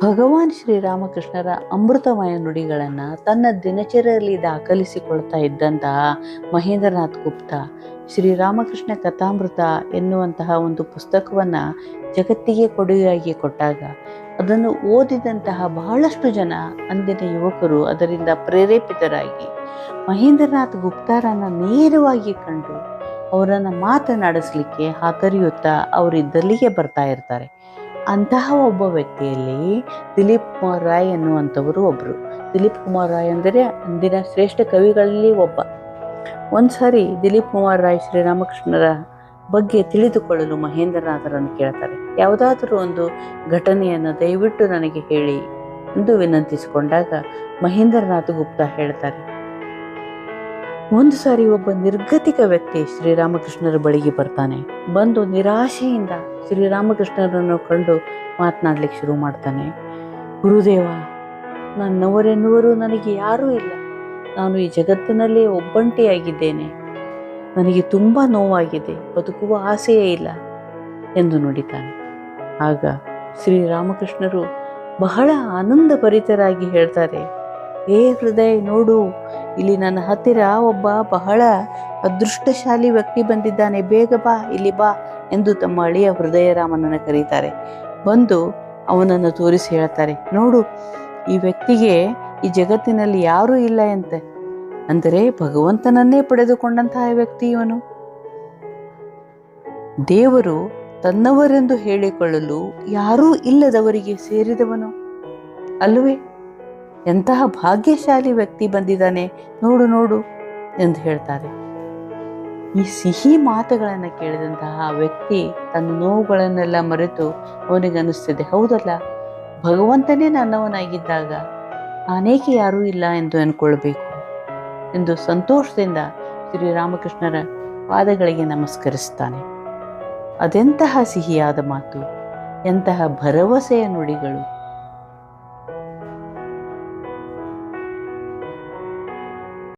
ಭಗವಾನ್ ಶ್ರೀರಾಮಕೃಷ್ಣರ ಅಮೃತಮಯ ನುಡಿಗಳನ್ನು ತನ್ನ ದಿನಚರಿಯಲ್ಲಿ ದಾಖಲಿಸಿಕೊಳ್ತಾ ಇದ್ದಂತಹ ಮಹೇಂದ್ರನಾಥ್ ಗುಪ್ತಾ ಶ್ರೀರಾಮಕೃಷ್ಣ ಕಥಾಮೃತ ಎನ್ನುವಂತಹ ಒಂದು ಪುಸ್ತಕವನ್ನು ಜಗತ್ತಿಗೆ ಕೊಡುಗೆಯಾಗಿ ಕೊಟ್ಟಾಗ ಅದನ್ನು ಓದಿದಂತಹ ಬಹಳಷ್ಟು ಜನ ಅಂದಿನ ಯುವಕರು ಅದರಿಂದ ಪ್ರೇರೇಪಿತರಾಗಿ ಮಹೇಂದ್ರನಾಥ್ ಗುಪ್ತಾರನ್ನು ನೇರವಾಗಿ ಕಂಡು ಅವರನ್ನು ಮಾತನಾಡಿಸ್ಲಿಕ್ಕೆ ಹಾತೊರೆಯುತ್ತಾ ಅವರಿದ್ದಲ್ಲಿಗೆ ಬರ್ತಾ ಇರ್ತಾರೆ. ಅಂತಹ ಒಬ್ಬ ವ್ಯಕ್ತಿಯಲ್ಲಿ ದಿಲೀಪ್ ಕುಮಾರ್ ರಾಯ್ ಎನ್ನುವಂಥವರು ಒಬ್ಬರು. ದಿಲೀಪ್ ಕುಮಾರ್ ರಾಯ್ ಅಂದರೆ ಅಂದಿನ ಶ್ರೇಷ್ಠ ಕವಿಗಳಲ್ಲಿ ಒಬ್ಬ. ಒಂದು ಸಾರಿ ದಿಲೀಪ್ ಕುಮಾರ್ ರಾಯ್ ಶ್ರೀರಾಮಕೃಷ್ಣರ ಬಗ್ಗೆ ತಿಳಿದುಕೊಳ್ಳಲು ಮಹೇಂದ್ರನಾಥರನ್ನು ಕೇಳ್ತಾರೆ. ಯಾವುದಾದರೂ ಒಂದು ಘಟನೆಯನ್ನು ದಯವಿಟ್ಟು ನನಗೆ ಹೇಳಿ ಎಂದು ವಿನಂತಿಸಿಕೊಂಡಾಗ ಮಹೇಂದ್ರನಾಥ್ ಗುಪ್ತಾ ಹೇಳ್ತಾರೆ, ಒಂದು ಸಾರಿ ಒಬ್ಬ ನಿರ್ಗತಿಕ ವ್ಯಕ್ತಿ ಶ್ರೀರಾಮಕೃಷ್ಣರ ಬಳಿಗೆ ಬರ್ತಾನೆ. ಬಂದು ನಿರಾಶೆಯಿಂದ ಶ್ರೀರಾಮಕೃಷ್ಣರನ್ನು ಕಂಡು ಮಾತನಾಡ್ಲಿಕ್ಕೆ ಶುರು ಮಾಡ್ತಾನೆ. ಗುರುದೇವ, ನನ್ನವರೆನ್ನುವರು ನನಗೆ ಯಾರೂ ಇಲ್ಲ. ನಾನು ಈ ಜಗತ್ತಿನಲ್ಲಿ ಒಬ್ಬಂಟಿಯಾಗಿದ್ದೇನೆ. ನನಗೆ ತುಂಬ ನೋವಾಗಿದೆ. ಬದುಕುವ ಆಸೆಯೇ ಇಲ್ಲ ಎಂದು ನುಡಿತಾನೆ. ಆಗ ಶ್ರೀರಾಮಕೃಷ್ಣರು ಬಹಳ ಆನಂದ ಭರಿತರಾಗಿ ಹೇಳ್ತಾರೆ, ಏ ಹೃದಯ, ನೋಡು, ಇಲ್ಲಿ ನನ್ನ ಹತ್ತಿರ ಒಬ್ಬ ಬಹಳ ಅದೃಷ್ಟಶಾಲಿ ವ್ಯಕ್ತಿ ಬಂದಿದ್ದಾನೆ. ಬೇಗ ಬಾ, ಇಲ್ಲಿ ಬಾ ಎಂದು ತಮ್ಮ ಅಳಿಯ ಹೃದಯರಾಮನನ್ನು ಕರೀತಾರೆ. ಬಂದು ಅವನನ್ನು ತೋರಿಸಿ ಹೇಳ್ತಾರೆ, ನೋಡು, ಈ ವ್ಯಕ್ತಿಗೆ ಈ ಜಗತ್ತಿನಲ್ಲಿ ಯಾರೂ ಇಲ್ಲ ಅಂತೆ. ಅಂದರೆ ಭಗವಂತನನ್ನೇ ಪಡೆದುಕೊಂಡಂತಹ ವ್ಯಕ್ತಿ ಇವನು. ದೇವರು ತನ್ನವರೆಂದು ಹೇಳಿಕೊಳ್ಳಲು ಯಾರೂ ಇಲ್ಲದವರಿಗೆ ಸೇರಿದವನು ಅಲ್ಲವೇ? ಎಂತಹ ಭಾಗ್ಯಶಾಲಿ ವ್ಯಕ್ತಿ ಬಂದಿದ್ದಾನೆ, ನೋಡು ನೋಡು ಎಂದು ಹೇಳ್ತಾರೆ. ಈ ಸಿಹಿ ಮಾತುಗಳನ್ನು ಕೇಳಿದಂತಹ ವ್ಯಕ್ತಿ ತನ್ನ ನೋವುಗಳನ್ನೆಲ್ಲ ಮರೆತು ಅವನಿಗನ್ನಿಸ್ತಿದೆ, ಹೌದಲ್ಲ, ಭಗವಂತನೇ ನನ್ನವನಾಗಿದ್ದಾಗ ನಾನೇಕೆ ಯಾರೂ ಇಲ್ಲ ಎಂದು ಅಂದ್ಕೊಳ್ಬೇಕು ಎಂದು ಸಂತೋಷದಿಂದ ಶ್ರೀರಾಮಕೃಷ್ಣರ ಪಾದಗಳಿಗೆ ನಮಸ್ಕರಿಸ್ತಾನೆ. ಅದೆಂತಹ ಸಿಹಿಯಾದ ಮಾತು, ಎಂತಹ ಭರವಸೆಯ ನುಡಿಗಳು.